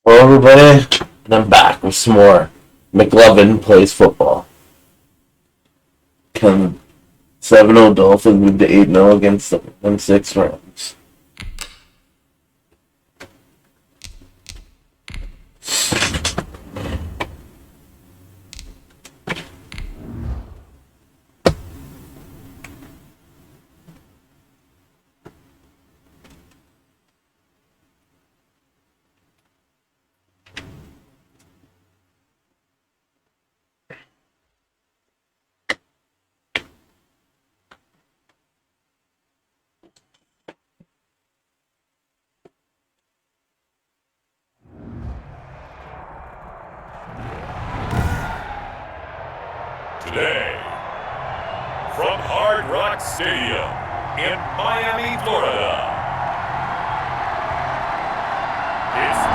Hello, everybody, and I'm back with some more McLovin Plays Football. Come 7-0 Dolphins moved to 8-0 against the 1-6 Rams. Today, from Hard Rock Stadium in Miami, Florida, it's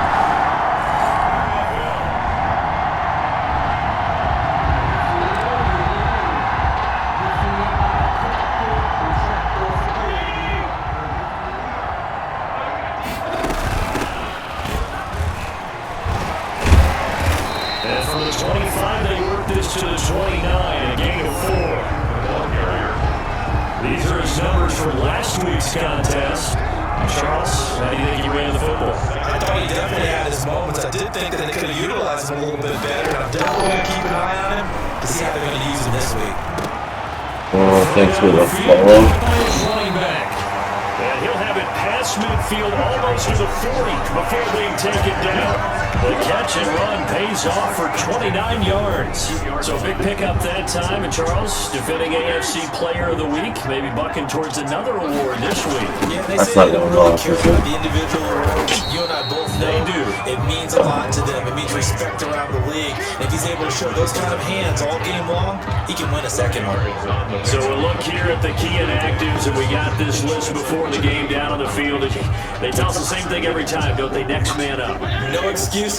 and from the 25, they work this to the 29, a gain of 4. These are his numbers from last week's contest. Charles, how do you think he ran the football? I thought he definitely had his moments. I did think that they could have utilized him a little bit better. I'm definitely going to keep an eye on him to see how they're going to use him this week. Oh, thanks for the follow. Running back. And he'll have it past midfield almost to the 40 before being taken down. The catch and run pays off for 29 yards. So big pickup that time. And Charles, defending AFC Player of the Week, maybe bucking towards another award this week. Yeah, they say they don't really care about the individual awards. You and I both know They do. It means a lot to them. It means respect around the league. If he's able to show those kind of hands all game long, he can win a second one. So we'll look here at the key inactives, and we got this list before the game down on the field. They tell us the same thing every time, don't they? Next man up. No excuses.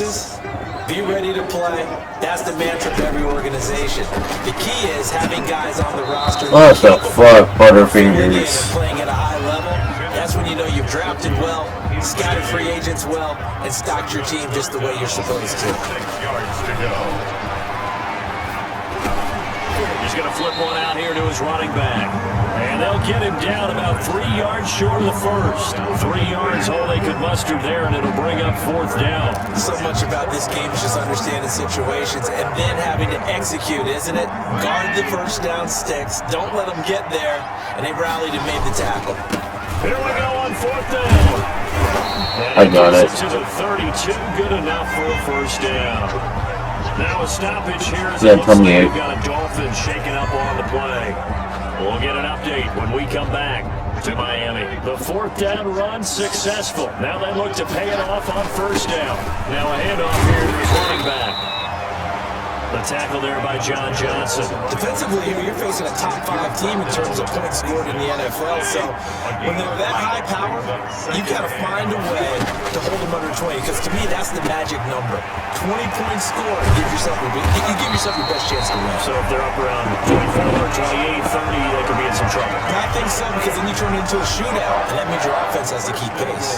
Be ready to play. That's the mantra of every organization. The key is having guys on the roster. What the fuck, Playing Butterfingers? at a high level. That's when you know you've drafted well, scouted free agents well, and stocked your team just the way you're supposed to. He's going to flip one out here to his running back. And they'll get him down about 3 yards short of the first. 3 yards, all they could muster there, and it'll bring up fourth down. So much about this game is just understanding situations and then having to execute, isn't it? Guard the first down sticks. Don't let them get there. And they rallied and made the tackle. Here we go on fourth down. I got it. To the 32, good enough for a first down. Now a stoppage here as Yeah, it looks like 28. we've got a Dolphin shaking up on the play. We'll get an update when we come back to Miami. The fourth down run successful. Now they look to pay it off on first down. Now a handoff here to his running back. The tackle there by John Johnson. Defensively here, you're facing a top 5 team in terms of points scored in the NFL. So when they're that high power, you've got to find a way to hold them under 20. Because to me, that's the magic number. 20 points scored, you give yourself your best chance to win. So if they're up around 24 or 28, 30, they could be in some trouble. I think so, because then you turn it into a shootout, and that means your offense has to keep pace.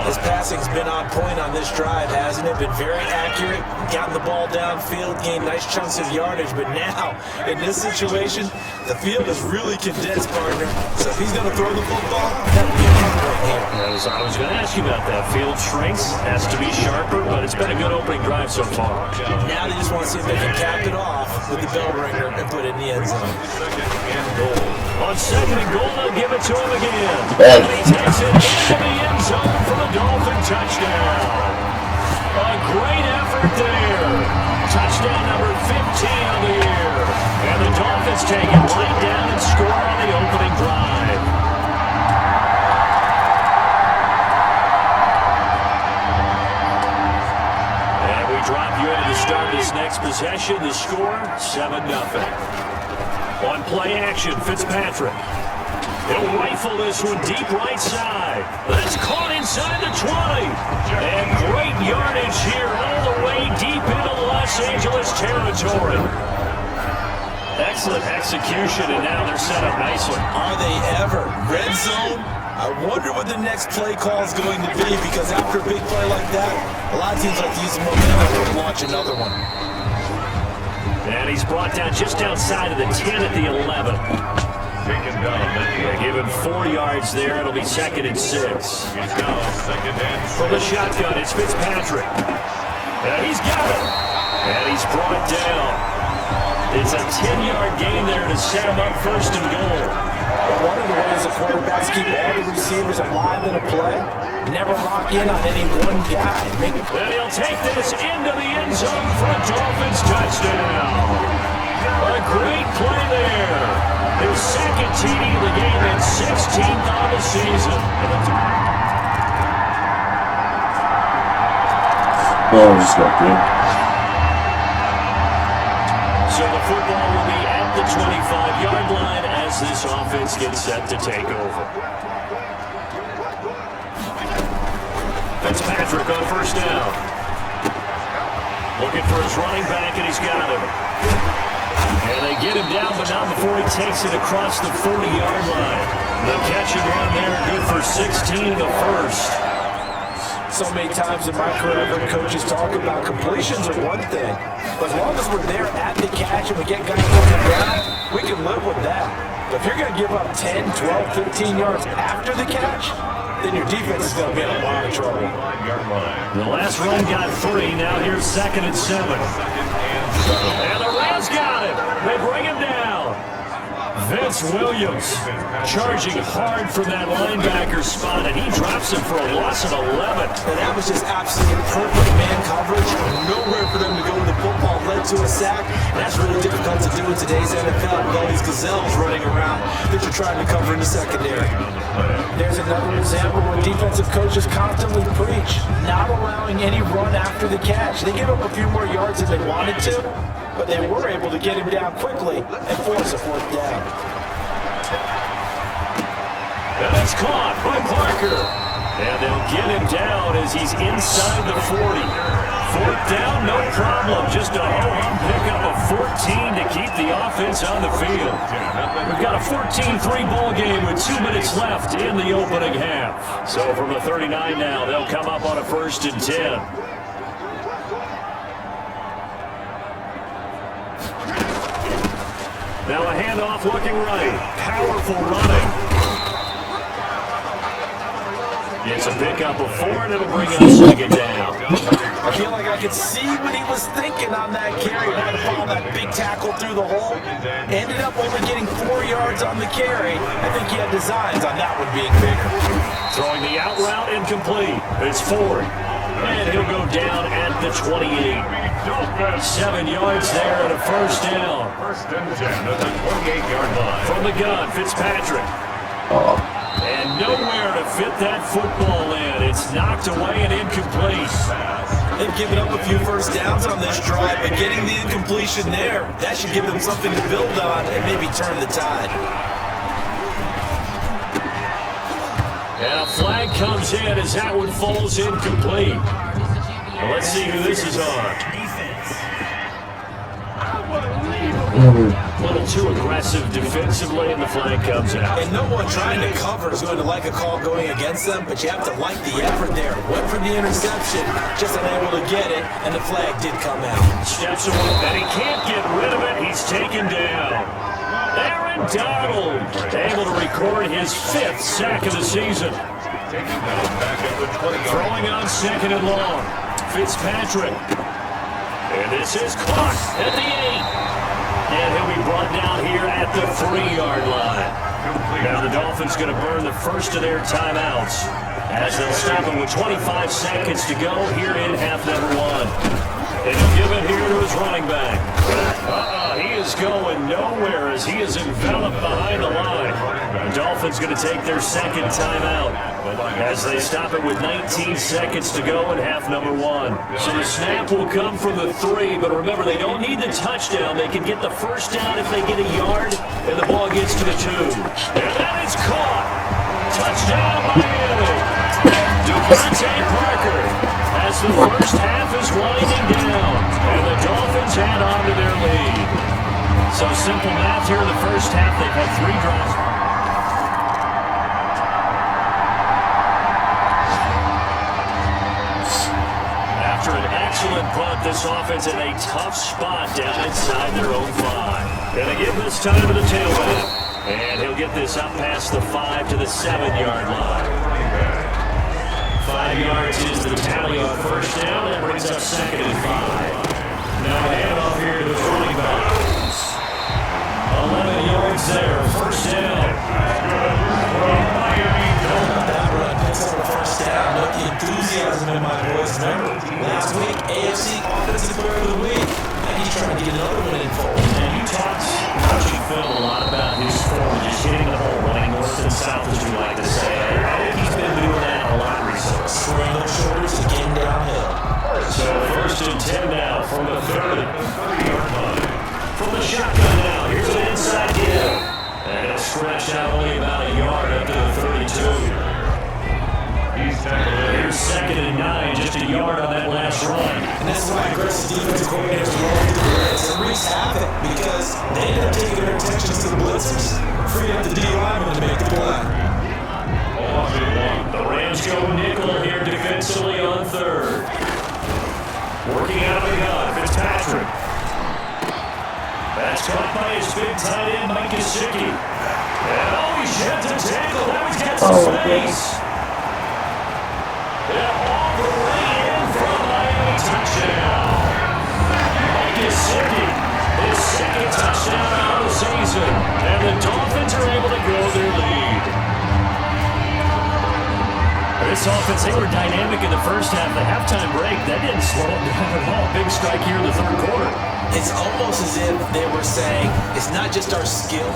His passing's been on point on this drive, hasn't it? Been very accurate, gotten the ball downfield, gained nice chunks of yardage, but now, in this situation, the field is really condensed, partner. So if he's going to throw the football, that would be a great here. I was going to ask you about that. Field shrinks, has to be sharper, but it's been a good opening drive so far. Now they just want to see if they can cap it off with the bell ringer and put it in the end zone. On second and goal, they'll give it to him again. Yeah. And he takes it into the end zone for the Dolphin touchdown. A great effort there. Touchdown number 15 of the year. And the Dolphins take it right down and score on the opening drive. And we drop you into the start of this next possession. The score, 7-0. On play action, Fitzpatrick. He'll rifle this one deep right side. That's caught inside the 20. And great yardage here all the way deep into Los Angeles territory. Excellent execution, and now they're set up nicely. Are they ever? Red zone? I wonder what the next play call is going to be, because after a big play like that, a lot of teams like to use the momentum to launch another one. And he's brought down just outside of the 10 at the 11. They give him 4 yards there. It'll be 2nd and 6. From the shotgun, it's Fitzpatrick. And he's got it. And he's brought down. It's a 10-yard gain there to set him up 1st and goal. One of the ways the quarterbacks keep all the receivers alive in a play, never lock in on any one guy. And he'll take this into the end zone for a Dolphins touchdown. A great play there. His 2nd TD of the game and 16th on the season. Oh, just got good. So the football will be at the 25-yard line as this offense gets set to take over. Fitzpatrick on 1st down. Looking for his running back, and he's got him. And they get him down, but not before he takes it across the 40-yard line. The catch and run there, good for 16 in the 1st. So many times in my career, I've heard coaches talk about completions are one thing, but as long as we're there at the catch and we get guys looking down, we can live with that. But if you're going to give up 10, 12, 15 yards after the catch, then your defense is going to be in a lot of trouble. The last run got 3, now here's 2nd and 7. And the Rams got it. They bring him down. Vince Williams charging hard from that linebacker spot, and he drops him for a loss of 11. And that was just absolutely perfect man coverage. Nowhere for them to go with the football, led to a sack. And that's really difficult to do in today's NFL with all these gazelles running around that you're trying to cover in the secondary. There's another example where defensive coaches constantly preach, not allowing any run after the catch. They give up a few more yards than they wanted to, but they were able to get him down quickly and force a 4th down. And it's caught by Parker. And they'll get him down as he's inside the 40. 4th down, no problem. Just a home pickup of 14 to keep the offense on the field. We've got a 14-3 ball game with 2 minutes left in the opening half. So from the 39 now, they'll come up on a 1st and 10. Now a handoff looking right. Powerful running. It's a pickup of 4, and it'll bring up 2nd down. I feel like I could see what he was thinking on that carry. Right to follow that big tackle through the hole. Ended up only getting 4 yards on the carry. I think he had designs on that one being bigger. Throwing the out route incomplete. It's Ford. And he'll go down at the 28. 7 yards there and a 1st down. 1st and 10 at the 28-yard line. From the gun, Fitzpatrick. And nowhere to fit that football in. It's knocked away and incomplete. They've given up a few 1st downs on this drive, but getting the incompletion there, that should give them something to build on and maybe turn the tide. And a flag comes in as that one falls incomplete. Well, let's see who this is on. A little too aggressive defensively, and the flag comes out. And no one trying to cover is going to like a call going against them, but you have to like the effort there. Went for the interception, just unable to get it, and the flag did come out. Steps away, and he can't get rid of it. He's taken down. Aaron Donald able to record his 5th sack of the season. Throwing on 2nd and long. Fitzpatrick. And this is caught at the 8. And he'll be brought down here at the 3-yard line. Now the Dolphins going to burn the first of their timeouts as they'll stop him with 25 seconds to go here in half number 1. And he'll give it here to his running back. He is going nowhere as he is enveloped behind the line. The Dolphins going to take their 2nd timeout as they stop it with 19 seconds to go in half number 1. So the snap will come from the 3, but remember, they don't need the touchdown. They can get the 1st down if they get a yard, and the ball gets to the 2. And that is caught. Touchdown Miami. Devontae Parker as the first half is winding down, and the Dolphins add on to their lead. So simple math here in the first half. They've had 3 drives. After an excellent punt, this offense in a tough spot down inside their own 5. Gonna give this time to the tailback. And he'll get this up past the 5 to the 7-yard line. 5 yards is the tally on first down. That brings up 2nd and 5. Now a handoff here to the running backs. 11 yards there, first down. That run picks up a first down. Look, the enthusiasm in my voice. Remember, last week, AFC Offensive Player of the Week. And he's trying to get another one in full. And you talked, coaching Phil, a lot about his form, just hitting the hole, running north and south, as we like to say. I think he's been doing that a lot recently. Squaring those shoulders and getting downhill. So first and 10 now from the 30-yard line. From the shotgun now, here's an inside give. And it'll stretch out only about a yard up to the 32. Here's 2nd and 9, just a yard on that last run. And that's why aggressive defensive coordinators love to blitz and wreaks havoc, because they end up taking their intentions to the blitzers, free up the D lineman to make the play. The Rams go nickel here defensively on 3rd. Working out of the gun, Fitzpatrick. That's caught by his big tight end, Mike Gesicki. And he sheds a tackle. Now he's got some space. All the way in from Miami, touchdown. Mike Gesicki, his 2nd touchdown of the season. And the Dolphins are able to grow their lead. This offense, they were dynamic in the first half. The halftime break, that didn't slow them down at all. Big strike here in the 3rd quarter. It's almost as if they were saying, it's not just our skill.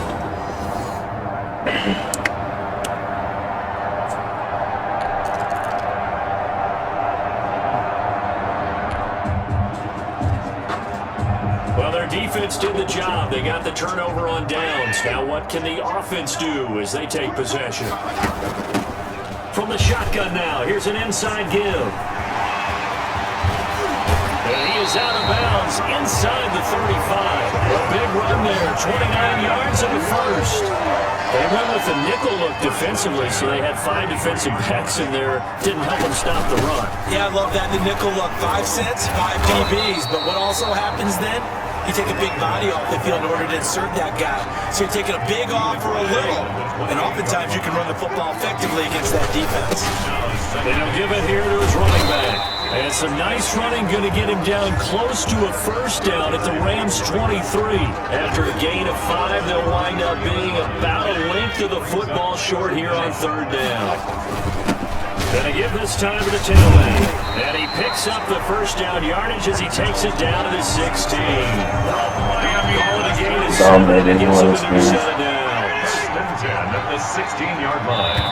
Well, their defense did the job. They got the turnover on downs. Now what can the offense do as they take possession? From the shotgun now, here's an inside give. And he is out of bounds inside the 35. A big run there, 29 yards in the first. They went with a nickel look defensively, so they had 5 defensive backs in there. Didn't help them stop the run. Yeah, I love that. The nickel look, 5 cents, 5 DBs. But what also happens then? You take a big body off the field in order to insert that guy. So you're taking a big off for a little. And oftentimes you can run the football effectively against that defense. And he'll give it here to his running back. And some nice running, going to get him down close to a first down at the Rams 23. After a gain of 5, they'll wind up being about a length of the football short here on 3rd down. Gonna give this time to the tailback. And he picks up the first down yardage as he takes it down to the 16. Call it a gain of 7. Gives him a new set of downs. At the 16-yard line.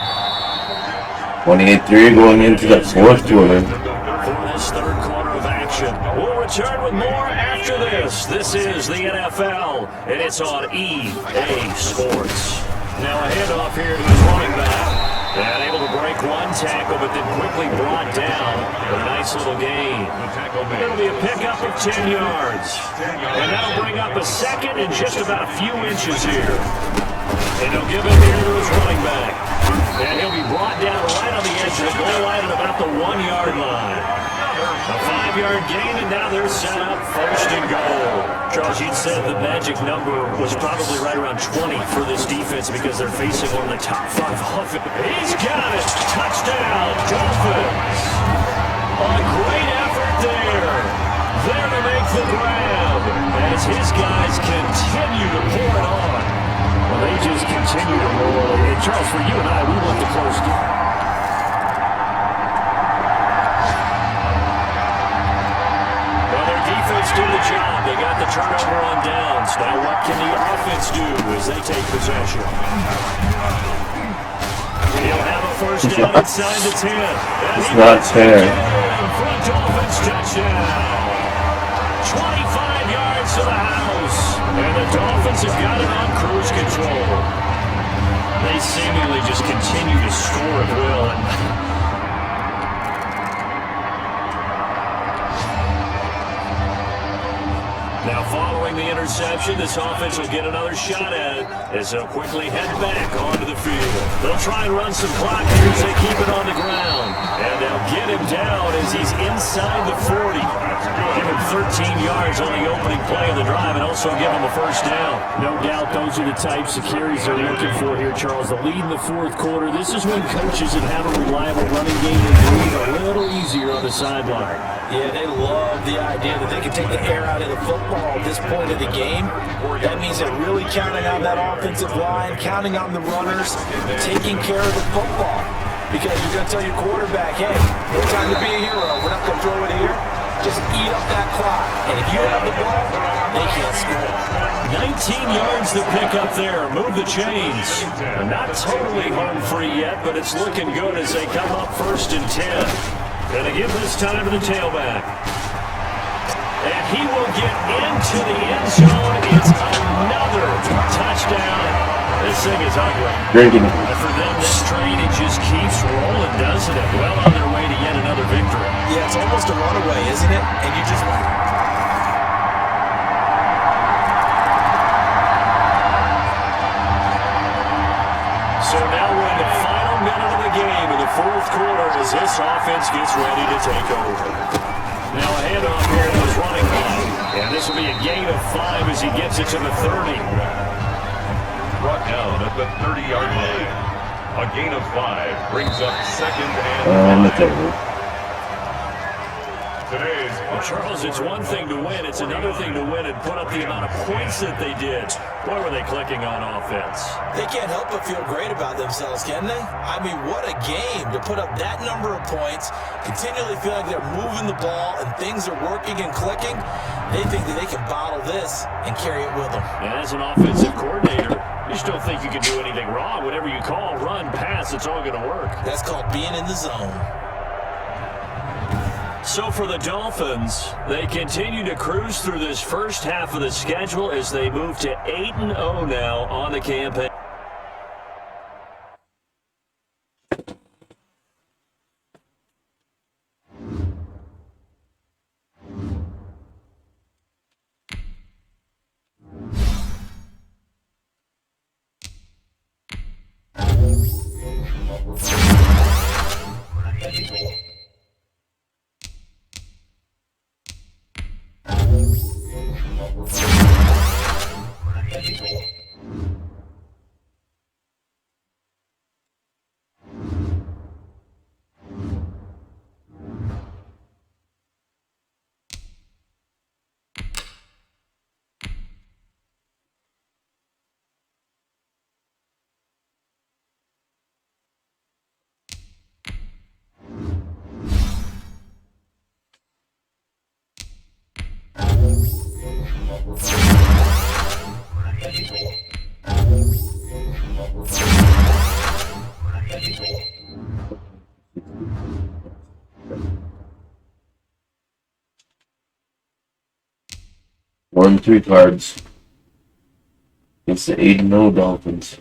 28-3 going into the 4th quarter. For this 3rd quarter of action. We'll return with more after this. This is the NFL, and it's on EA Sports. Now a handoff here to his running back. And able to break one tackle, but then quickly brought down. A nice little gain. It'll be a pickup of 10 yards. And that'll bring up a 2nd and just about a few inches here. And he'll give it here to his running back. And he'll be brought down right on the edge of the goal line at about the 1-yard line. A 5-yard gain, and now they're set up 1st and goal. Charles, you'd said the magic number was probably right around 20 for this defense because they're facing one of the top 5 offenses. He's got it! Touchdown, Dolphins! A great effort there. There to make the grab as his guys continue to pour it on. Well, they just continue to roll. And Charles, for you and I, we want the close game. Do the job. They got the turnover on downs. Now what can the offense do as they take possession? He'll have a first down inside the 10. It's not fair. Front Dolphins touchdown. 25 yards to the house. And the Dolphins have got it on cruise control. They seemingly just continue to score at will. Now following throwing the interception. This offense will get another shot at it as they'll quickly head back onto the field. They'll try and run some clock here as they keep it on the ground. And they'll get him down as he's inside the 40. Give him 13 yards on the opening play of the drive and also give him a first down. No doubt those are the types of carries they're looking for here, Charles. The lead in the fourth quarter. This is when coaches that have a reliable running game and breathe a little easier on the sideline. Yeah, they love the idea that they can take the air out of the football at this point of the game. That means they're really counting on that offensive line, counting on the runners, taking care of the football. Because you're going to tell your quarterback, hey, no time to be a hero. We're not going to throw it here. Just eat up that clock. And if you have the ball, they can't score. 19 yards to pick up there. Move the chains. Not totally home free yet, but it's looking good as they come up 1st and 10. Gonna give this time to the tailback. And he will get into the end zone. It's another touchdown. This thing is ugly. Drinking. And for them, this train, it just keeps rolling, doesn't it? Well on their way to yet another victory. Yeah, it's almost a runaway, isn't it? And you just... So now we're in the final minute of the game in the fourth quarter as this offense gets ready to take over. Now a handoff here to his running back. And this will be a gain of 5 as he gets it to the 30. Brought down at the 30-yard line. A gain of 5 brings up 2nd and 5. Today's Well, Charles, it's one thing to win. It's another thing to win and put up the amount of points that they did. Boy, were they clicking on offense. They can't help but feel great about themselves, can they? I mean, what a game to put up that number of points, continually feel like they're moving the ball and things are working and clicking. They think that they can bottle this and carry it with them. And as an offensive coordinator, you just don't think you can do anything wrong. Whatever you call, run, pass, it's all going to work. That's called being in the zone. So for the Dolphins, they continue to cruise through this first half of the schedule as they move to 8-0 now on the campaign. Won 3 cards against the 8-0 Dolphins.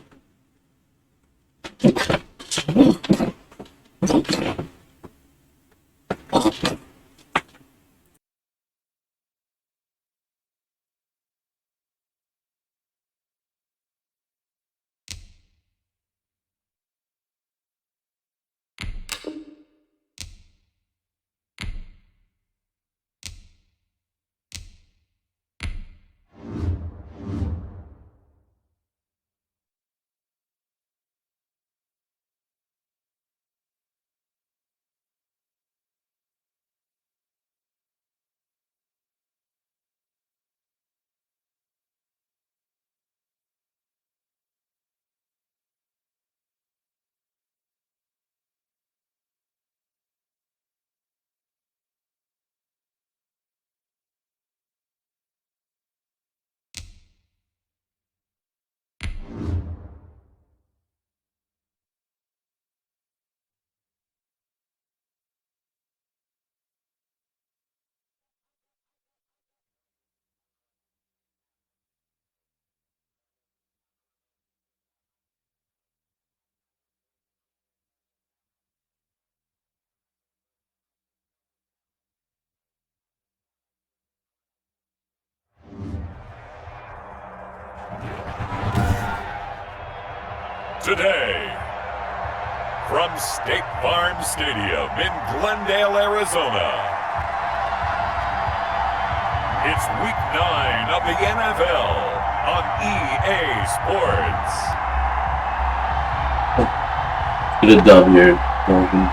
today. From State Farm Stadium in Glendale, Arizona, it's Week 9 of the NFL on EA Sports. Get a dub here, Morgan.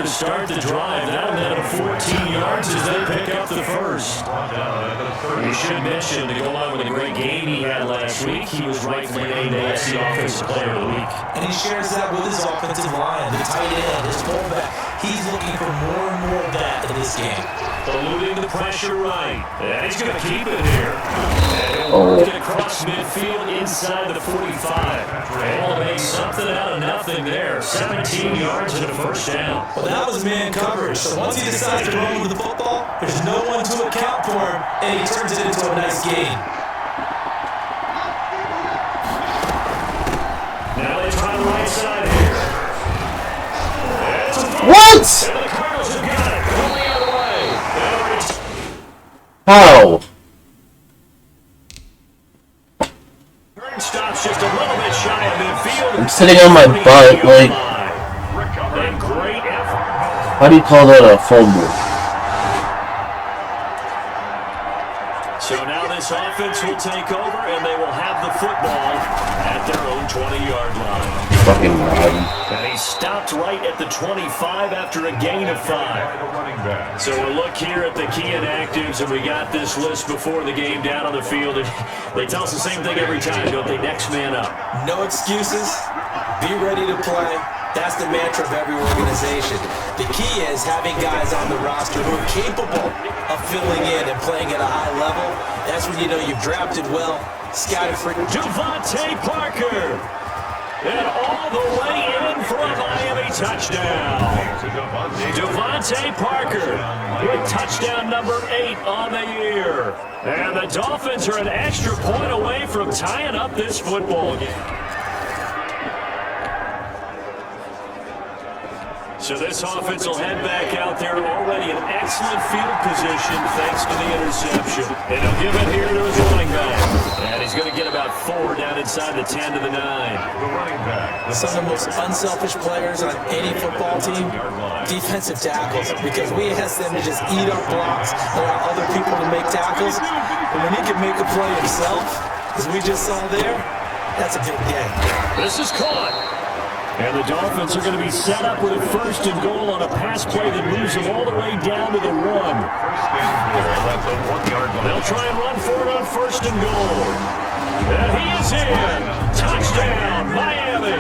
Start the drive. That'll net him 14 yards as they pick up the first. We should mention, to go on with a great game he had last week, he was rightfully named AFC Offensive Player of the Week. And he shares that with his offensive line, the tight end, his fullback. He's looking for more and more of that in this game. Eluding the pressure right. And he's going to keep it here. And he'll work it across midfield inside the 45. And he'll make something out of nothing there. 17 yards and a first down. Well, that was man coverage. So once he decides to run with the football, there's no one to account for him, and he turns it into a nice gain. Now they try the right side here. What? And the Cardinals have got it. Going the other way. How? Stops just a little bit shy of midfield. I'm sitting on my butt, like. And great effort. How do you call that a fumble? So now this offense will take over, and they will have the football at their own 20-yard line. Fucking Robin. And he stopped right at the 25 after a gain of 5. So we'll look here at the key inactives, and we got this list before the game down on the field. And they tell us the same thing every time, don't they? Next man up. No excuses. Be ready to play. That's the mantra of every organization. The key is having guys on the roster who are capable of filling in and playing at a high level. That's when you know you've drafted well, scouted for. Devontae Parker. And all the way in for a Miami touchdown. Devontae Parker with touchdown number 8 on the year. And the Dolphins are an extra point away from tying up this football game. So this offense will head back out there, already in excellent field position thanks to the interception. And he'll give it here to his running back. And he's going to get about 4 down inside the 10 to the 9. The running back. Some of the most unselfish players on any football team, defensive tackles, because we ask them to just eat our blocks, allow other people to make tackles. And when he can make a play himself, as we just saw there, that's a big game. This is caught. And the Dolphins are going to be set up with a 1st and goal on a pass play that moves them all the way down to the 1. They'll try and run for it on 1st and goal. And he is in. Touchdown, Miami.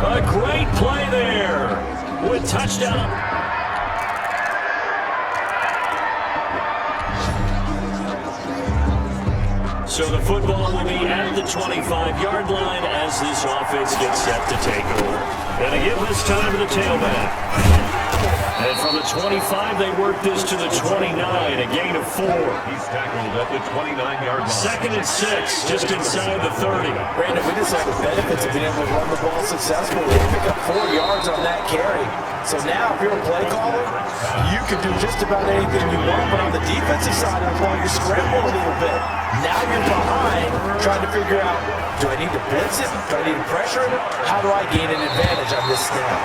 A great play there with touchdown. So the football will be at the 25-yard line as this offense gets set to take over. And to give this time to the tailback. And from the 25, they work this to the 29, a gain of 4. He's tackled at the 29-yard line. 2nd and 6, just inside the 30. Brandon, we just saw the benefits of being able to run the ball successfully. They pick up 4 yards on that carry. So now, if you're a play caller, you can do just about anything you want, but on the defensive side of the ball, you're scrambling a little bit. Now you're behind, trying to figure out, do I need to blitz it? Do I need to pressure it? How do I gain an advantage on this snap?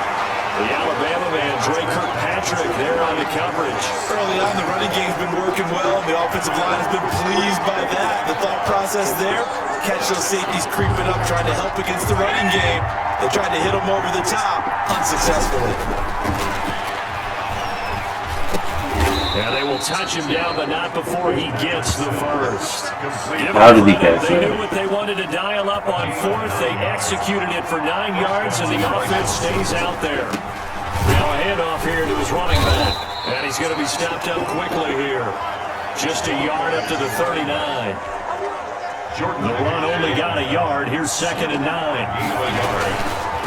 The Alabama man, Dre Kirkpatrick, there on the coverage. Early on, the running game's been working well. The offensive line has been pleased by that. The thought process there, catch those safeties creeping up, trying to help against the running game. They tried to hit them over the top, unsuccessfully. Yeah, they will touch him down, but not before he gets the 1st. How did he catch They that? knew what they wanted to dial up on 4th. They executed it for 9 yards, and the offense stays out there. Now a handoff here to his running back. And he's going to be stopped up quickly here. Just a yard up to the 39. The run only got a yard. Here's 2nd and 9.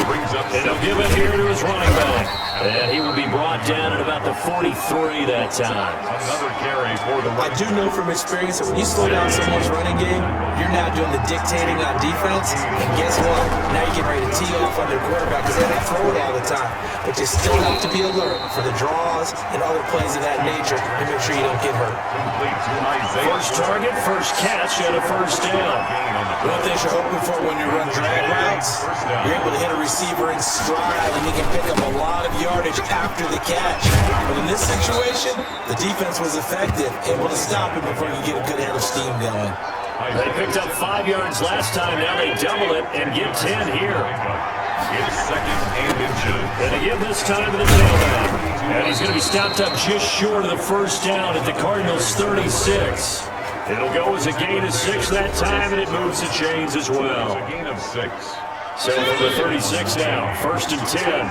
Brings up And he'll give it here to his running back. And he will be brought down at about the 43 that time. another carry for the I do know from experience that when you slow down someone's running game, you're now doing the dictating on defense. And guess what? Now you're getting ready to tee off on their quarterback because they don't throw it all the time. But you still have to be alert for the draws and other plays of that nature to make sure you don't get hurt. complete to Isaiah. First target, first catch, and a first down. One thing you're hoping for when you run drag routes, you're able to hit a receiver in stride and you can pick up a lot of yardage after the catch. But in this situation, the defense was effective, able to stop it before you get a good head of steam going. They picked up 5 yards last time. Now they double it and get 10 here. It's second and inches. And again this time to the tailback. And he's going to be stopped up just short of the first down at the Cardinals' 36. It'll go as a gain of 6 that time, and it moves the chains as well. A gain of 6. So from the 36 now, first and 10.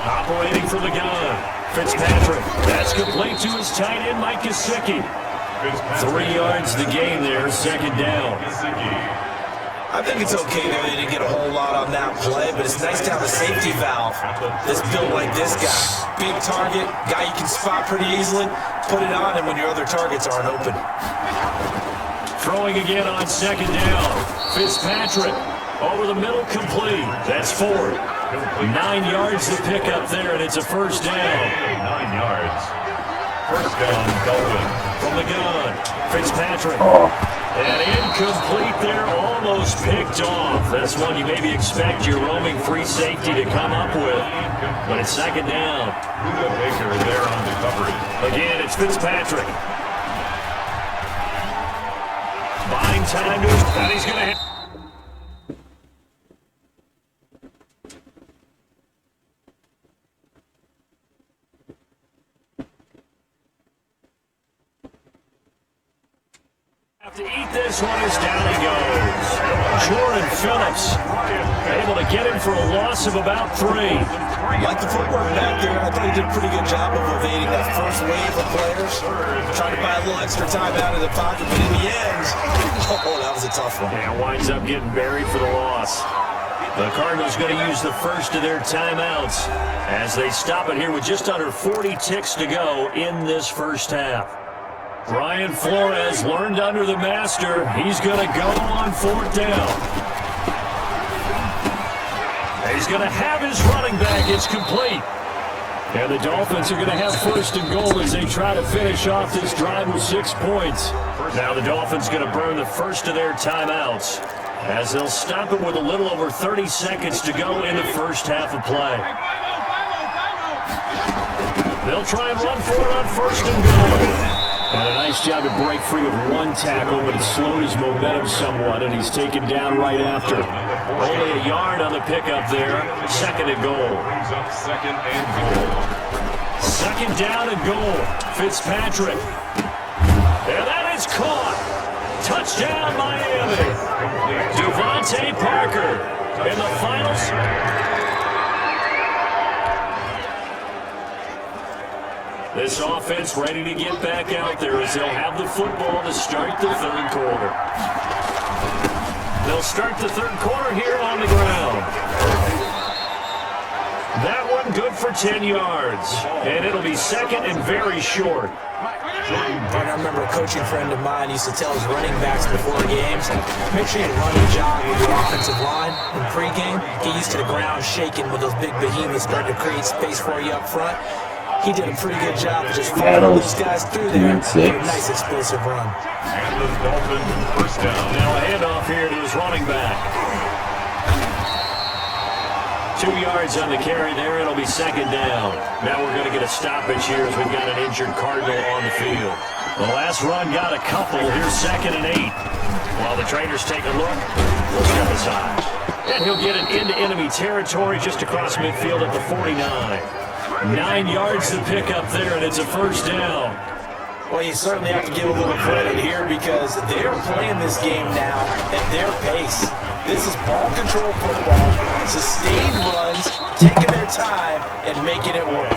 Operating from the gun. Fitzpatrick. That's complete to his tight end, Mike Gesicki. 3 yards the gain there, second down. I think it's okay that they didn't get a whole lot on that play, but it's nice to have a safety valve that's built like this guy. Big target, guy you can spot pretty easily, put it on him when your other targets aren't open. Throwing again on second down. Fitzpatrick over the middle, complete. That's 4. 9 yards to pick up there, and it's a first down. 9 yards. First down, McLovin. From the gun, Fitzpatrick. And incomplete there, almost picked off. That's one you maybe expect your roaming free safety to come up with. But it's second down. Luda Baker there on the coverage. Again, it's Fitzpatrick. Buying time to his, and he's going to... to eat this one as down he goes. Jordan Phillips able to get him for a loss of about 3. Like the footwork back there, I thought he did a pretty good job of evading that first wave of players. Trying to buy a little extra time out of the pocket, but in the end, oh, that was a tough one. And winds up getting buried for the loss. The Cardinals going to use the first of their timeouts as they stop it here with just under 40 ticks to go in this first half. Brian Flores learned under the master. He's going to go on 4th down. He's going to have his running back. It's complete. And the Dolphins are going to have first and goal as they try to finish off this drive with 6 points. Now the Dolphins going to burn the first of their timeouts as they'll stop it with a little over 30 seconds to go in the first half of play. They'll try and run for it on first and goal. And a nice job to break free with one tackle, but it slowed his momentum somewhat, and he's taken down right after. Only a yard on the pickup there. Second and goal. Brings up second and goal. Second down and goal. Fitzpatrick. And that is caught. Touchdown, Miami. Devontae Parker. In the finals. This offense ready to get back out there as they'll have the football to start the third quarter. They'll start the third quarter here on the ground. That one good for 10 yards. And it'll be second and very short. I remember a coaching friend of mine used to tell his running backs before games, make sure you run and jog with your offensive line in pregame. Get used to the ground shaking with those big behemoths starting to create space for you up front. He did a pretty good job of just following these guys through there for a nice explosive run. And the Dolphins first down. Now a handoff here to his running back. 2 yards on the carry there. It'll be second down. Now we're going to get a stoppage here as we've got an injured Cardinal on the field. The last run got a couple. Here's second and 8. While the trainers take a look, we'll step aside. And he'll get it into enemy territory just across midfield at the 49. 9 yards to pick up there, and it's a first down. Well, you certainly have to give a little credit here because they're playing this game now at their pace. This is ball control football, sustained runs, taking their time, and making it work.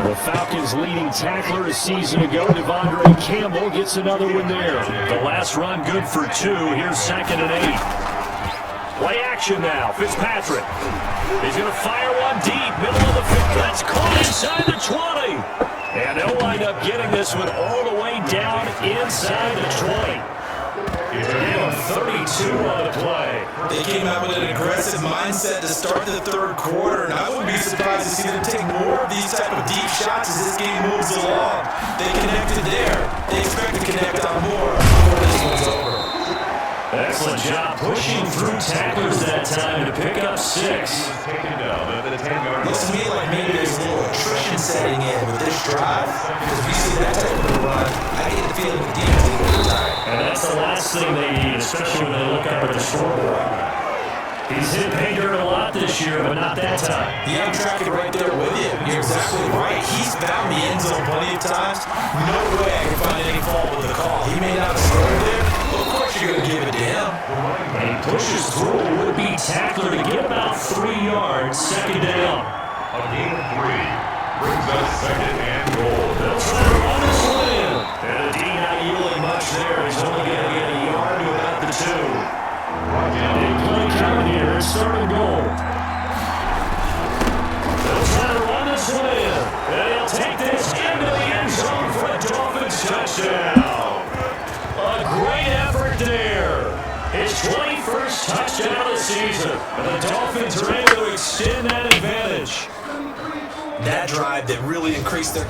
The Falcons' leading tackler a season ago, Devondre Campbell, gets another one there. The last run good for 2. Here's 2nd and 8. Play action now. Fitzpatrick. He's going to fire one deep. Middle of the field. That's caught inside the 20. And they'll wind up getting this one all the way down inside the 20. He's given 32 on the play. They came out with an aggressive mindset to start the third quarter, and I wouldn't be surprised to see them take more of these type of deep shots as this game moves along. They connected there. They expect to connect on more before this one's over. Excellent job pushing through tacklers that time to pick up 6. Looks to me like maybe there's a little attrition setting in with this drive, because if you see that type of a run, I get the feeling the defense is going to retire. And that's the last thing they need, especially when they look up at the scoreboard. He's hit pay dirt a lot this year, but not that time. Yeah, I'm tracking right there with you. You're exactly right. He's found the end zone plenty of times. No way I can find any fault with the call. He may not have scored there, but of course you're going to give it to him. And he pushes through a would-be tackler to get about 3 yards, 2nd down. A gain of 3 brings us 2nd and goal. They'll try to run this one in. And the D not yielding much there. He's only going to get a yard to about the 2. Big play coming here. It's 3rd and goal. They'll try to run this one in. And he'll take this into the end zone for a Dolphins touchdown. A great effort there. His 21st touchdown of the season. And the Dolphins are able to extend that advantage. That drive that really increased their...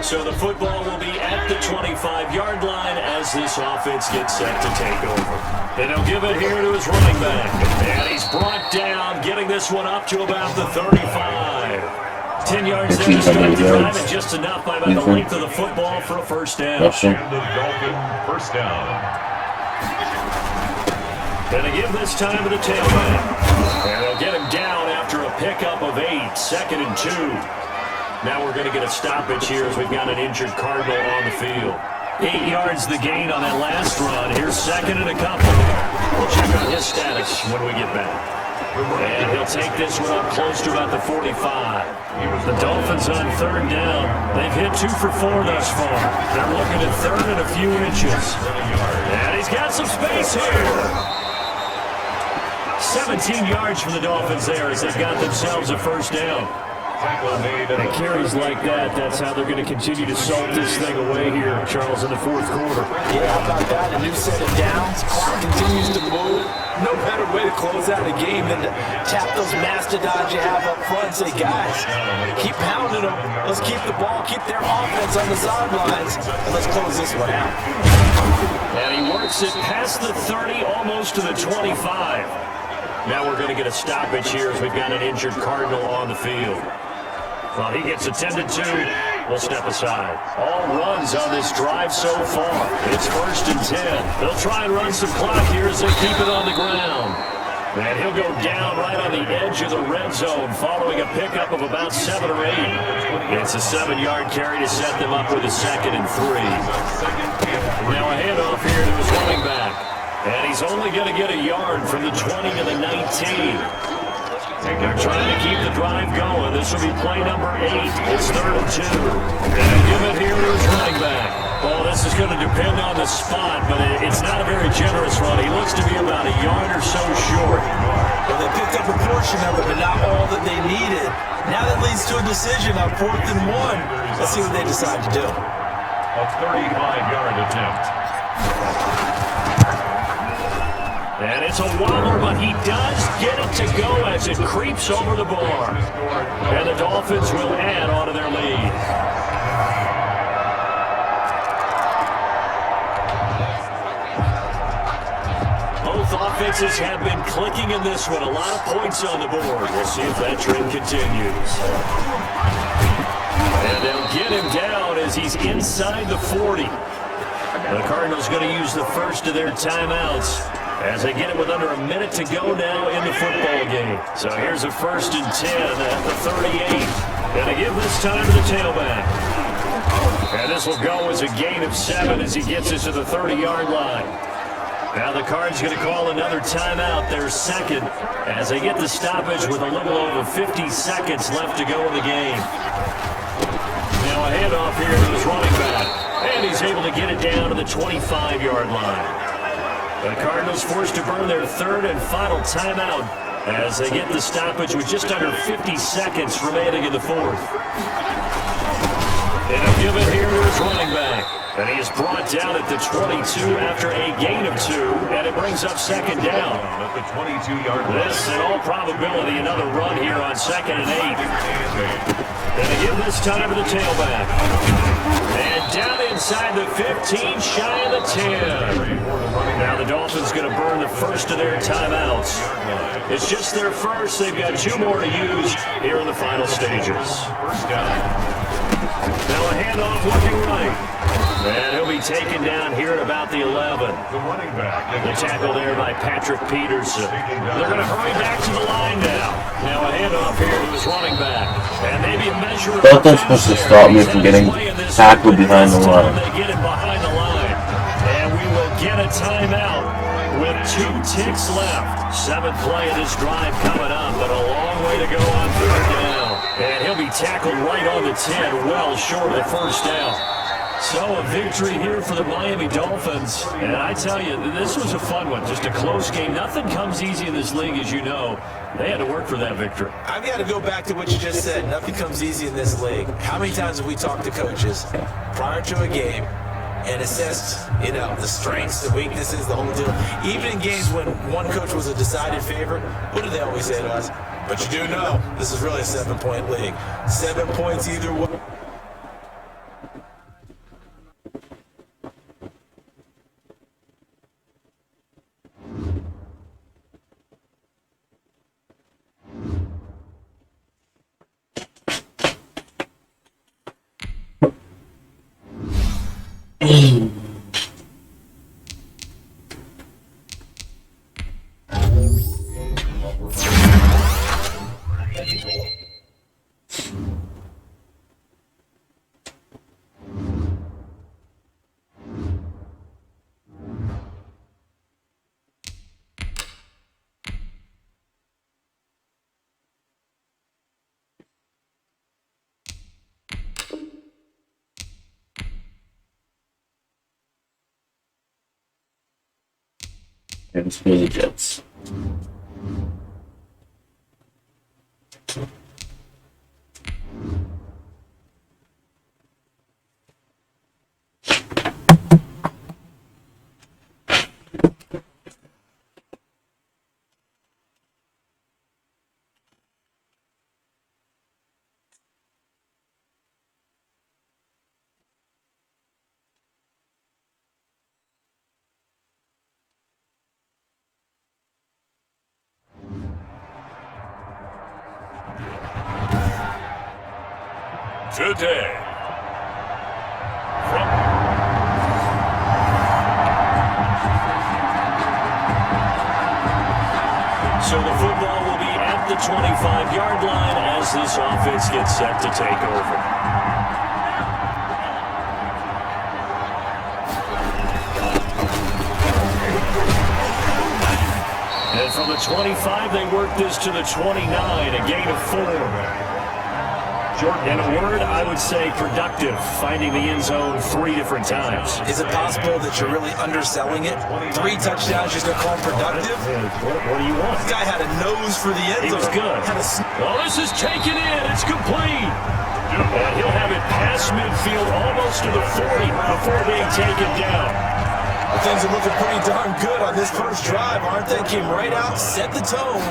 So the football will be at the 25-yard line as this offense gets set to take over. And he'll give it here to his running back. And he's brought down, getting this one up to about the 35. 10 yards there to start the drive, and just enough by about the length of the football for a first down. And the Dolphin first down. Gonna give this time to the tailback. And they'll get him down after a pickup of 8, 2nd and 2. Now we're going to get a stoppage here as we've got an injured Cardinal on the field. 8 yards the gain on that last run. Here's 2nd and a couple. We'll check on his status when we get back. And he'll take this one up close to about the 45. The Dolphins on 3rd down. They've hit 2 for 4 thus far. They're looking at 3rd and a few inches. And he's got some space here. 17 yards from the Dolphins there as they've got themselves a first down. And carries like that, that's how they're going to continue to salt this thing away here, Charles, in the 4th quarter. Yeah, how about that? A new set of downs. Clock continues to move. No better way to close out a game than to tap those mastodons you have up front and say, guys, keep pounding them. Let's keep the ball, keep their offense on the sidelines, and let's close this one out. And he works it past the 30, almost to the 25. Now we're going to get a stoppage here as we've got an injured Cardinal on the field. Well, he gets attended to. We'll step aside. All runs on this drive so far. It's 1st and 10. They'll try and run some clock here as they keep it on the ground. And he'll go down right on the edge of the red zone following a pickup of about 7 or 8. It's a 7-yard carry to set them up with a 2nd and 3. Now a handoff here to his running back. And he's only going to get a yard from the 20 to the 19. They're trying to keep the drive going. This will be play number 8. It's 3rd and 2. And give it here to his running back. Well, this is going to depend on the spot, but it's not a very generous run. He looks to be about a yard or so short. Well, they picked up a portion of it, but not all that they needed. Now that leads to a decision on 4th and 1. Let's see what they decide to do. A 35-yard attempt. And it's a wobbler, but he does get it to go as it creeps over the bar. And the Dolphins will add on to their lead. Both offenses have been clicking in this one. A lot of points on the board. We'll see if that trend continues. And they'll get him down as he's inside the 40. The Cardinals going to use the first of their timeouts as they get it with under a minute to go now in the football game. So here's a 1st and 10 at the 38. And they give this time to the tailback. And this will go as a gain of 7 as he gets it to the 30-yard line. Now the Cards going to call another timeout, their second, as they get the stoppage with a little over 50 seconds left to go in the game. Now a handoff here to his running back, and he's able to get it down to the 25-yard line. The Cardinals forced to burn their third and final timeout as they get the stoppage with just under 50 seconds remaining in the fourth. And he'll give it here to his running back. And he is brought down at the 22 after a gain of 2, and it brings up second down. At the 22-yard line. This, in all probability, another run here on 2nd and 8. And again this time to the tailback. And down inside the 15, shy of the 10. Now the Dolphins going to burn the first of their timeouts. It's just their first. They've got 2 more to use here in the final stages. First down. Now a handoff looking right. And he'll be taken down here at about the 11. The running back. The tackle there by Patrick Peterson. They're going to hurry back to the line now. Now a handoff here to his running back. And maybe a measure of... Something's supposed to stop me from getting tackled behind the line. They get it behind the line. And we will get a timeout with 2 ticks left. 7th play of this drive coming up, but a long way to go on 3rd down. And he'll be tackled right on the 10, well short of the first down. So a victory here for the Miami Dolphins. And I tell you, this was a fun one. Just a close game. Nothing comes easy in this league, as you know. They had to work for that victory. I've got to go back to what you just said. Nothing comes easy in this league. How many times have we talked to coaches prior to a game and assessed, the strengths, the weaknesses, the whole deal? Even in games when one coach was a decided favorite, what do they always say to us? But you do know this is really a 7-point league. 7 points either way. And screw the Jets. Today. So the football will be at the 25-yard line as this offense gets set to take over. And from the 25, they work this to the 29, a gain of 4. In a word, I would say productive, finding the end zone 3 different times. Is it possible that you're really underselling it? 3 touchdowns, you're going to call him productive? What do you want? This guy had a nose for the end zone. He was good. Oh, this is taken in. It's complete. And he'll have it past midfield almost to the 40 before being taken down. Things are looking pretty darn good on this first drive, aren't they? Came right out, set the tone.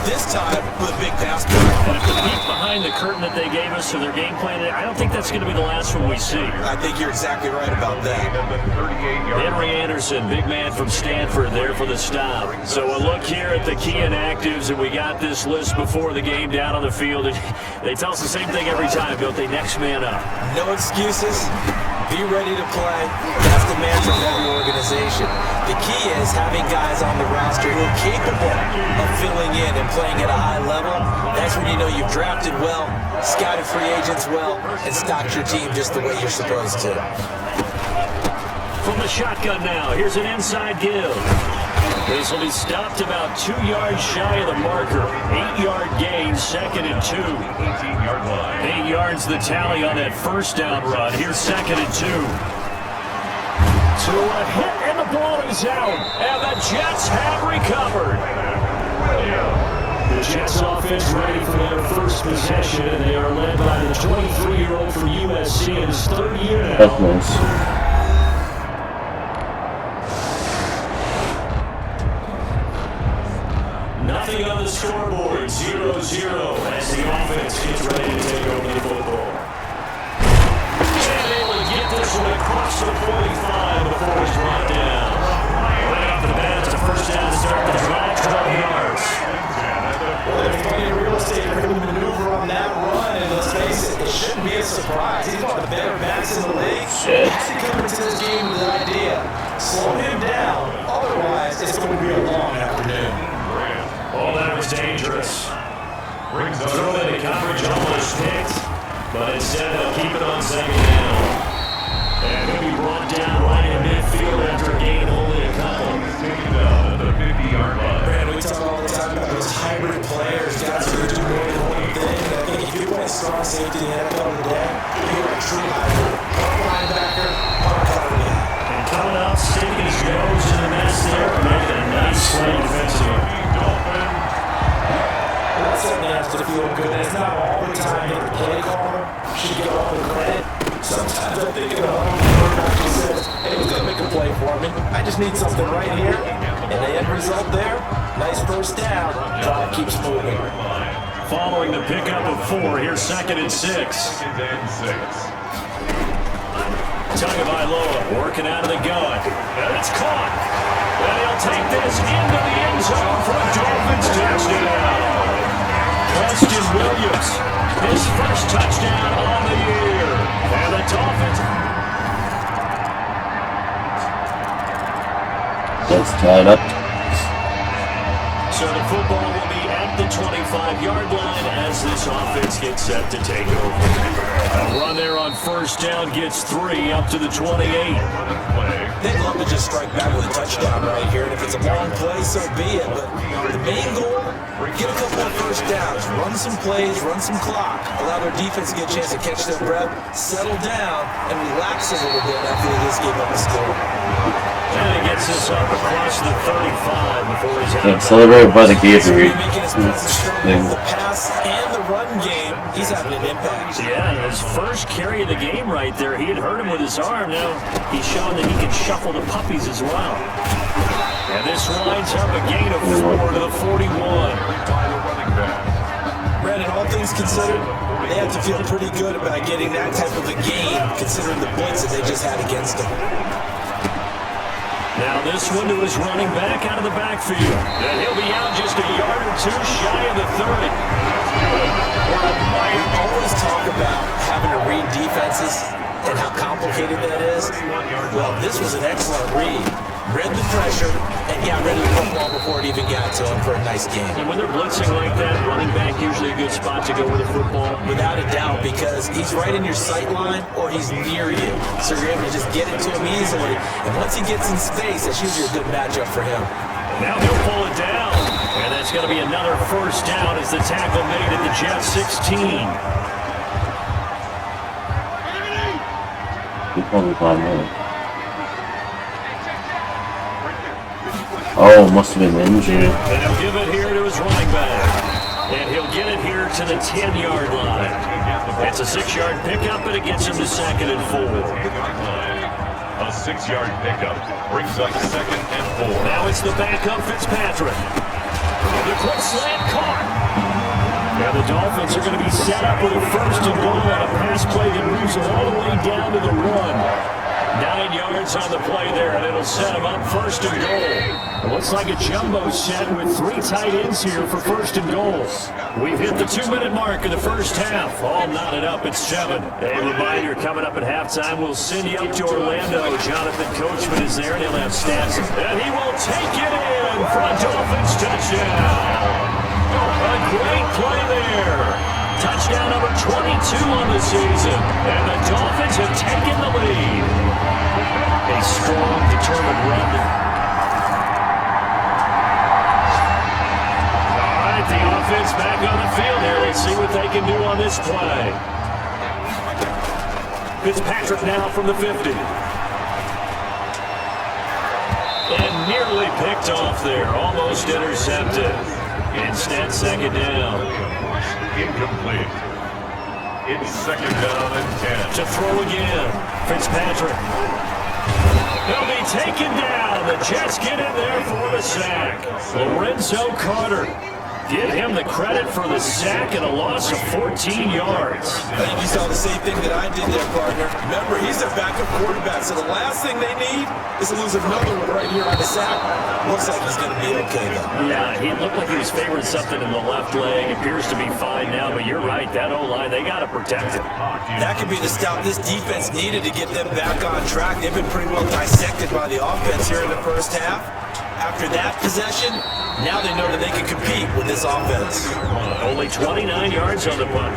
This time with a big pass. And if the peek behind the curtain that they gave us to their game plan, I don't think that's going to be the last one we see. I think you're exactly right about that. Henry Anderson, big man from Stanford, there for the stop. So a look here at the key inactives, and we got this list before the game down on the field. They tell us the same thing every time, don't they? Next man up. No excuses. Be ready to play. That's the mantra of every organization. The key is having guys on the roster who are capable of filling in and playing at a high level. That's when you know you've drafted well, scouted free agents well, and stocked your team just the way you're supposed to. From the shotgun now, here's an inside give. This will be stopped about 2 yards shy of the marker. 8-yard gain, 2nd and 2. 18-yard line. 8 yards the tally on that first down run. Here's 2nd and 2. To a hit, and the ball is out. And the Jets have recovered. The Jets offense ready for their first possession, and they are led by the 23-year-old from USC in his 3rd year now. That's nice. Nothing on the scoreboard, 0-0 as the offense gets ready to take over the football. And able to get this one across the 45 before he's brought down. Right off the bat, it's a first down to start the drive, 12 yards. Well, there's plenty of real estate for him to maneuver on that run, and let's face it, it shouldn't be a surprise. He's one of the better backs in the league. He has to come into this game with an idea. Slow him down, otherwise it's going to be a long afternoon. Oh, that was dangerous. Throw into coverage, almost picked, but instead they'll keep it on 2nd down. And he'll be brought down right in midfield after a gain only a couple. At the 50-yard line. Brandon, we talk all the time about those hybrid players, guys who do more than one thing. I think if you play strong safety in the NFL today, you're a true hybrid. Punt linebacker, punt cutter. And coming out, sticking his nose in the mess there, making a nice play defensively. That's something that has to feel good. It's not all the time that the play caller should get all the credit. Sometimes I think of a quarterback who says, hey, who's going to make a play for me? I just need something right here. And the end result there, nice first down. Drive keeps moving. Following the pickup of 4, here's 2nd and 6. 2nd and 6. Tagovailoa working out of the gun. And it's caught. And he'll take this into the end zone for a Dolphins touchdown. Preston Williams, his first touchdown on the year. And the Dolphins. That's tied up. So the football will be at the 25-yard line as this offense gets set to take over. A run there on first down gets 3 up to the 28. They'd love to just strike back with a touchdown right here, and if it's a long play, so be it. But the main goal, get a couple of first downs, run some plays, run some clock, allow their defense to get a chance to catch their breath, settle down, and relax a little bit after they just gave up a score. And he gets this up across the 35 before he's out. Celebrated by the Gatorade. The pass and the run game, he's having an impact. Yeah, his first carry of the game right there, he had hurt him with his arm. Now he's showing that he can shuffle the puppies as well. And this winds up a gain of 4 to the 41. Brandon, all things considered, they have to feel pretty good about getting that type of a gain, considering the blitz that they just had against them. Now this one to his running back out of the backfield. And he'll be out just a yard or 2 shy of the 30. I always talk about having to read defenses and how complicated that is. Well, this was an excellent read. Read the pressure and got rid of the football before it even got to him for a nice game. And when they're blitzing like that, running back usually a good spot to go with the football. Without a doubt, because he's right in your sight line or he's near you. So you're able to just get it to him easily. And once he gets in space, that's usually a good matchup for him. Now he'll pull it down. And that's going to be another first down as the tackle made at the Jets 16. He probably got him. Oh, must have been injured. And he'll give it here to his running back. And he'll get it here to the 10-yard line. It's a 6-yard pickup, and it gets him to 2nd and 4. A 6-yard pickup brings up 2nd and 4. Now it's the backup Fitzpatrick. The quick slant caught. Now the Dolphins are going to be set up with a 1st and goal on a pass play that moves them all the way down to the run. 9 yards on the play there, and it'll set them up 1st and goal. It looks like a jumbo set with 3 tight ends here for 1st and goal. We've hit the 2-minute mark in the first half. All knotted up at 7. A reminder, coming up at halftime, we'll send you up to Orlando. Jonathan Coachman is there, and he'll have stats. And he will take it in for a Dolphins touchdown. A great play there. Touchdown number 22 on the season. And the Dolphins have taken the lead. A strong, determined run. All right, the offense back on the field here. Let's see what they can do on this play. Fitzpatrick now from the 50. And nearly picked off there. Almost intercepted. Instead, second down. Incomplete. It's second down and 10. To throw again. Fitzpatrick. He'll be taken down. The Jets get in there for the sack. Lorenzo Carter. Give him the credit for the sack and a loss of 14 yards. I think you saw the same thing that I did there, partner. Remember, he's their backup quarterback, so the last thing they need is to lose another one right here on the sack. Looks like he's going to be okay, though. Yeah, he looked like he was favoring something in the left leg. Appears to be fine now, but you're right. That O-line, they got to protect him. That could be the stop this defense needed to get them back on track. They've been pretty well dissected by the offense here in the first half. After that possession, now they know that they can compete with this offense. Only 29 yards on the punt.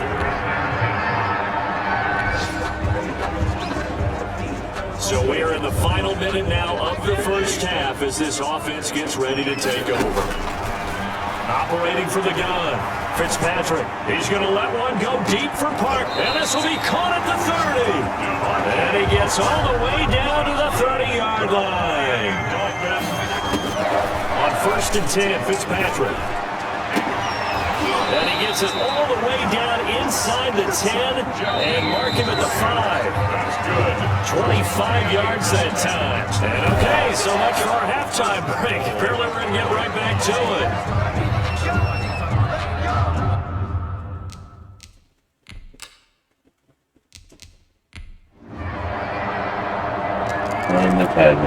So we're in the final minute now of the first half as this offense gets ready to take over. Operating for the gun, Fitzpatrick. He's going to let one go deep for Park, and this will be caught at the 30. And he gets all the way down to the 30-yard line. On 1st and 10, Fitzpatrick. And he gets it all the way down inside the 10 and mark him at the 5. That's good. 25 yards that time. And okay, so much for our halftime break. Apparently we're going to get right back to it. In the head.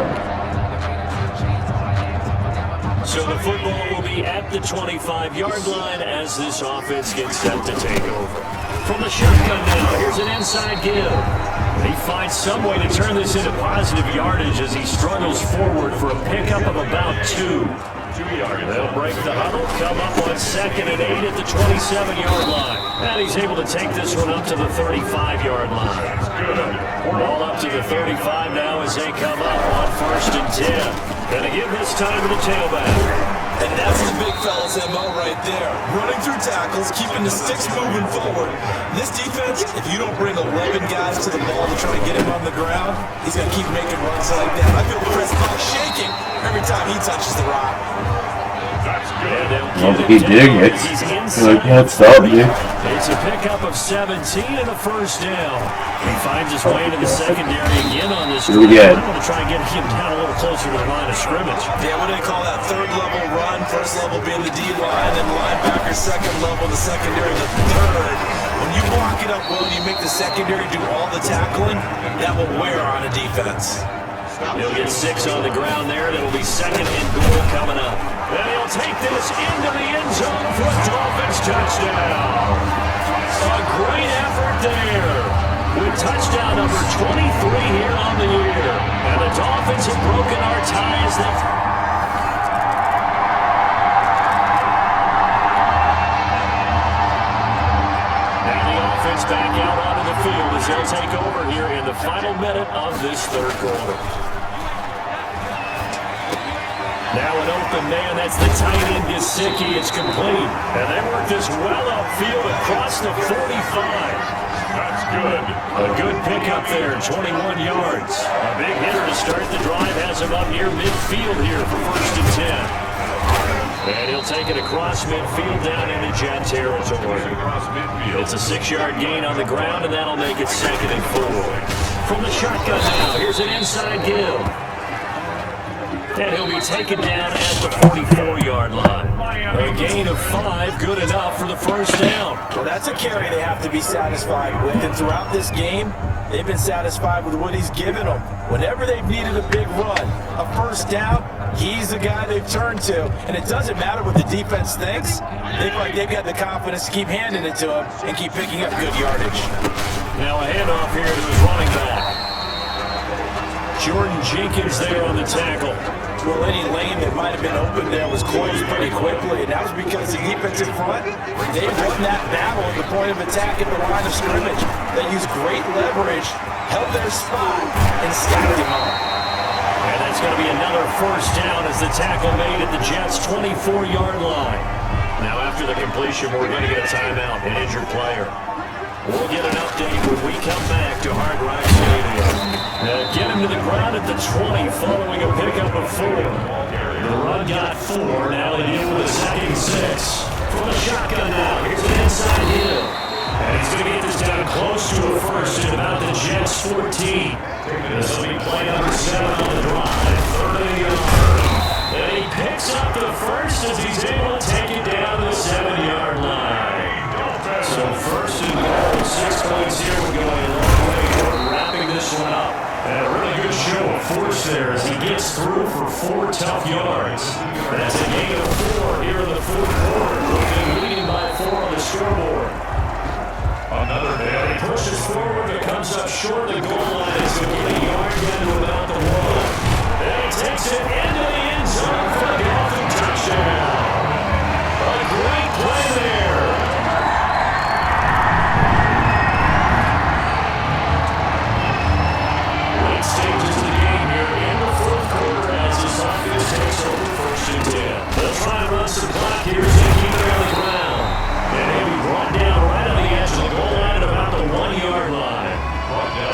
So the football will be at the 25-yard line as this offense gets set to take over. From the shotgun now, here's an inside give. He finds some way to turn this into positive yardage as he struggles forward for a pickup of about 2. 2 yards. They'll break the huddle, come up on 2nd and 8 at the 27-yard line. And he's able to take this one up to the 35-yard line. That's good. All up to the 35 now as they come up on 1st and 10. Gonna give this time to the tailback. And that's the big fella's MO right there. Running through tackles, keeping the sticks moving forward. This defense, if you don't bring 11 guys to the ball to try to get him on the ground, he's going to keep making runs like that. I feel Chris Buck shaking every time he touches the rock. That's good. Well, he did it. I can't stop you. It's a pickup of 17 and a first down. He finds his way to the secondary again on this drive. I'm going to try and get him down a little closer to the line of scrimmage. Yeah, what do they call that? Third level run. First level being the D-line, and linebacker second level, the secondary the third. When you block it up well and you make the secondary do all the tackling, that will wear on a defense. He'll get 6 on the ground there, and it'll be 2nd and goal coming up. And he'll take this into the end zone for a Dolphins touchdown. A great effort there with touchdown number 23 here on the year. And the Dolphins have broken our ties. Now the offense back out onto the field as they'll take over here in the final minute of this third quarter. Now an open man, that's the tight end Gesicki. It's complete. And they work this well upfield across the 45. That's good. A good pickup there, 21 yards. A big hitter to start the drive has him up near midfield here for 1st and 10. And he'll take it across midfield down into Jet territory. It's a 6-yard gain on the ground, and that'll make it 2nd and 4. From the shotgun now, here's an inside give. And he'll be taken down at the 44-yard line. A gain of 5, good enough for the first down. Well, that's a carry they have to be satisfied with. And throughout this game, they've been satisfied with what he's given them. Whenever they've needed a big run, a first down, he's the guy they've turned to. And it doesn't matter what the defense thinks. They feel like they've got the confidence to keep handing it to him and keep picking up good yardage. Now a handoff here to his running back. Jordan Jenkins there on the tackle. Well, any lane that might have been open there was closed pretty quickly, and that was because the defensive front, they won that battle at the point of attack at the line of scrimmage. They used great leverage, held their spot, and stacked him up. And that's going to be another first down as the tackle made at the Jets' 24-yard line. Now, after the completion, we're going to get a timeout, an injured player. We'll get an update when we come back to Hard Rock Stadium. Get him to the ground at the 20 following a pickup of 4. The run got 4. Now they deal with a second 6. From the shotgun now. Here's an inside hill. And he's going to get this down close to a first at about the Jets' 14. This will be play number 7 on the drive. 30 yards. And he picks up the first as he's able to take it down the 7-yard line. So first and goal, 6 points here. We're going a long way toward wrapping this one up. And a really good show of force there as he gets through for 4 tough yards. That's a gain of 4 here in the fourth quarter. Brooklyn leading by 4 on the scoreboard. Another day. He pushes forward but comes up short of the goal line. So get a yard down to about the 1. And he takes it into the end zone for the Dolphin touchdown. A great play there. Stages of the game here in the fourth quarter as this offense takes over first and 10. They'll try to run some clock here as they keep it on the ground. And he'll be brought down right on the edge of the goal line at about the 1-yard line.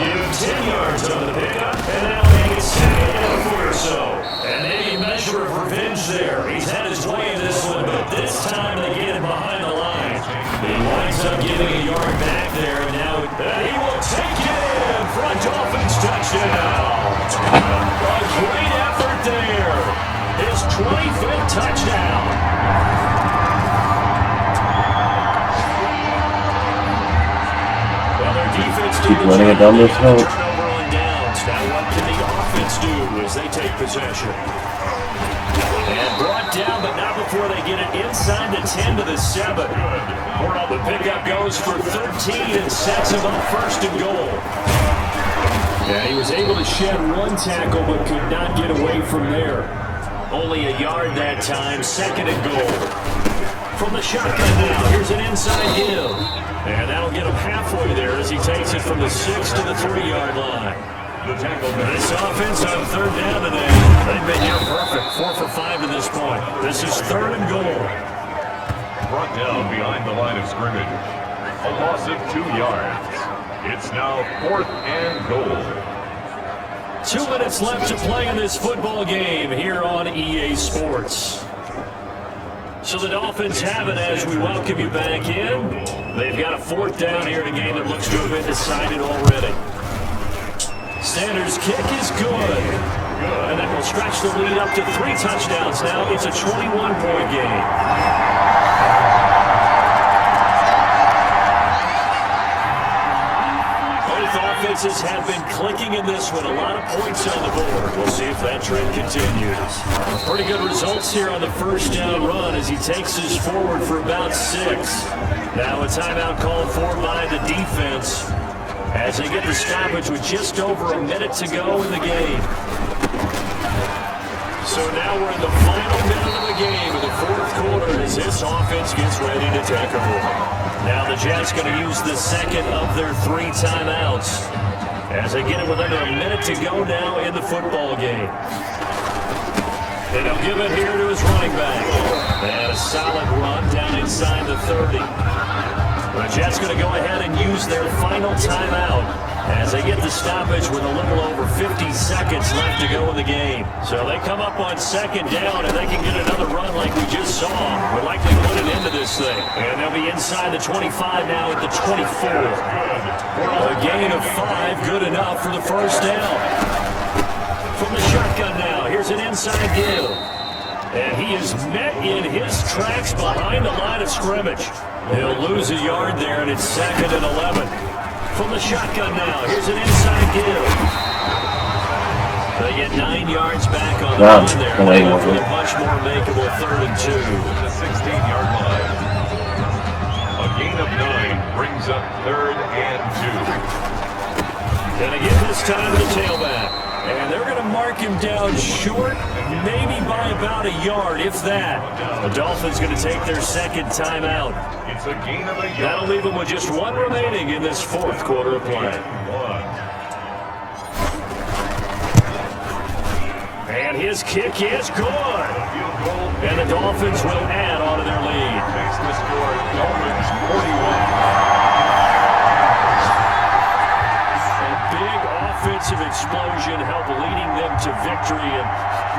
Give him 10 yards on the pickup, and that'll make it 2nd and 4 or so. And maybe a measure of revenge there. He's had his way in this one, but this time they get him behind the line. He winds up getting a yard back there, and now he will take it in for a Dolphins touchdown. A great effort there. His 25th touchdown. Well, their defense did the running it down this hill. turnover on downs. Now what can the offense do as they take possession? And brought down, but not before they get it inside the 10 to the 7. The pickup goes for 13 and sets him up first and goal. Yeah, he was able to shed 1 tackle but could not get away from there. Only a yard that time, 2nd and goal. From the shotgun now, here's an inside hill. And that'll get him halfway there as he takes it from the 6 to the 3-yard line. This offense on 3rd down today, they've been near perfect, 4 for 5 to this point. This is 3rd and goal. Brought down behind the line of scrimmage. A loss of 2 yards. It's now 4th and goal. 2 minutes left to play in this football game here on EA Sports. So the Dolphins have it as we welcome you back in. They've got a 4th down here in a game that looks to have been decided already. Sanders' kick is good. And that will stretch the lead up to 3 touchdowns now. It's a 21-point game. Offenses have been clicking in this one. A lot of points on the board. We'll see if that trend continues. Pretty good results here on the first down run as he takes us forward for about 6. Now a timeout called for by the defense as they get the stoppage with just over a minute to go in the game. So now we're in the final minute of the game in the fourth quarter as this offense gets ready to take over. Now the Jets going to use the 2nd of their 3 timeouts as they get it with under a minute to go now in the football game. And he'll give it here to his running back. They had a solid run down inside the 30. The Jets going to go ahead and use their final timeout as they get the stoppage with a little over 50 seconds left to go in the game. So they come up on 2nd down, and they can get another run like we just saw. We'll likely put an end to this thing. And they'll be inside the 25 now at the 24. A gain of 5, good enough for the first down. From the shotgun now, here's an inside deal. And he is met in his tracks behind the line of scrimmage. He'll lose a yard there, and it's 2nd and 11. From the shotgun now, here's an inside deal. They get 9 yards back on the run there. Hopefully a much more makeable 3rd and 2. The 16-yard line. A gain of 9 brings up 3rd and 2. Gonna give this time to the tailback. And they're going to mark him down short, maybe by about a yard, if that. The Dolphins going to take their second timeout. It's a gain of a yard. That'll leave them with just one remaining in this fourth quarter of play. And his kick is good. And the Dolphins will add on to their lead. Makes the score Dolphins 41. Big offensive explosion helped leading them to victory, and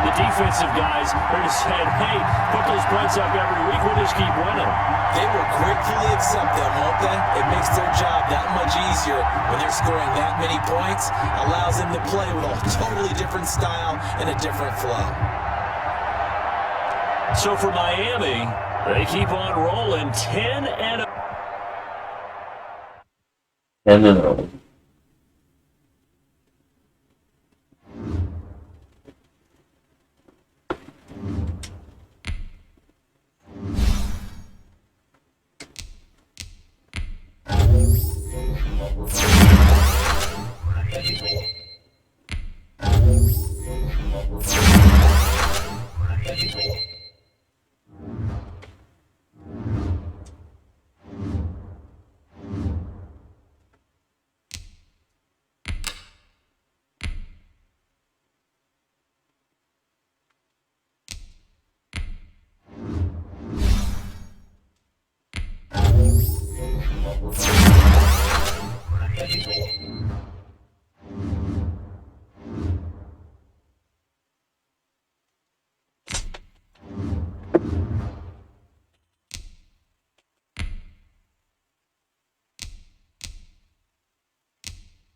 the defensive guys are just saying, hey, put those points up every week, we'll just keep winning. They will gratefully accept them, won't they? It makes their job that much easier when they're scoring that many points, allows them to play with a totally different style and a different flow. So for Miami, they keep on rolling 10-0. And then,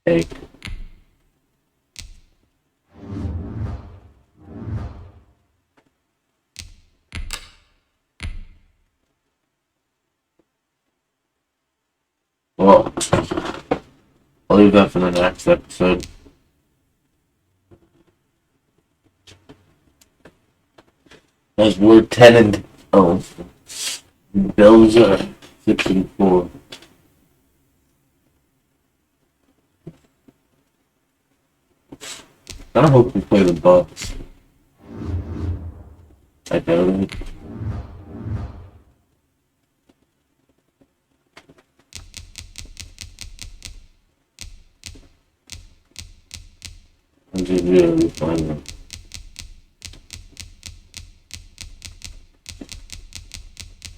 hey. Well, I'll leave that for the next episode. As we're 10-0. Bills are 6-4. I hope we play the Bucks. I doubt it. I'm just really fun.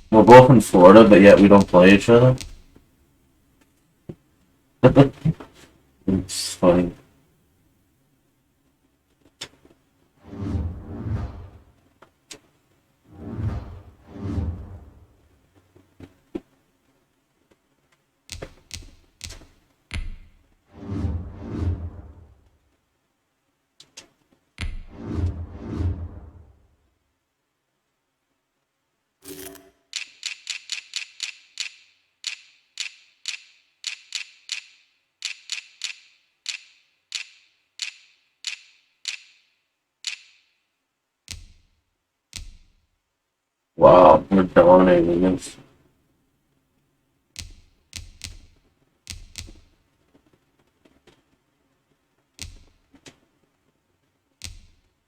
We're both in Florida, but yet we don't play each other. It's funny. Wow, we're dominating this.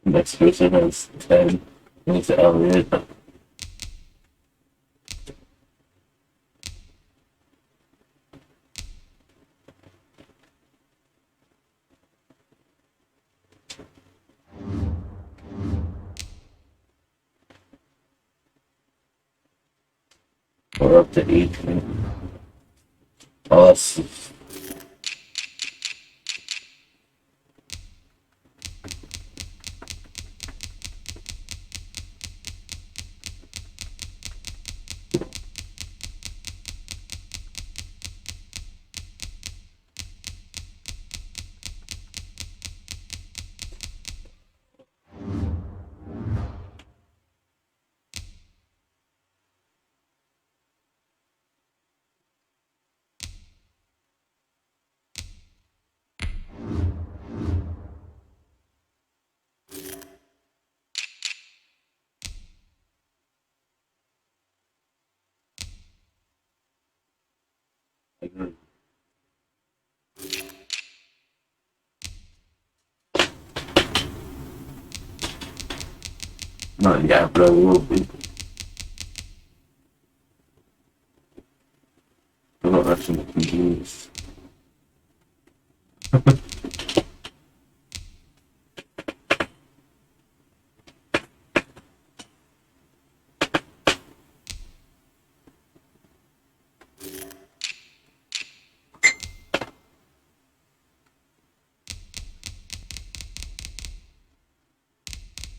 Next person has 10. It's Elliott. We're up to 18. Oh, that's... Not yet, but I will be. I don't actually confused.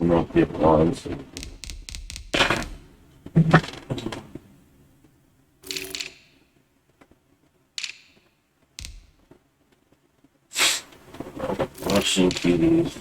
Not the applause. Watching TVs.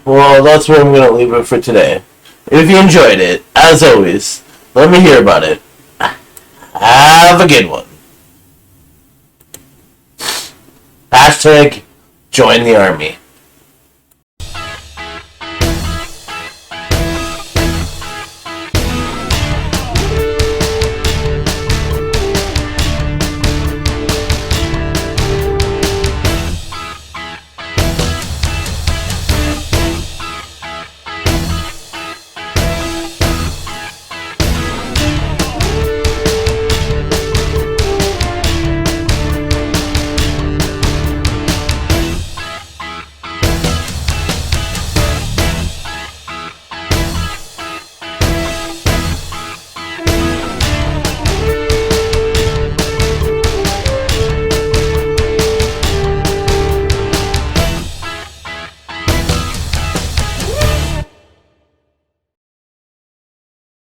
Well, that's where I'm going to leave it for today. If you enjoyed it, as always, let me hear about it. Have a good one. Hashtag join the army.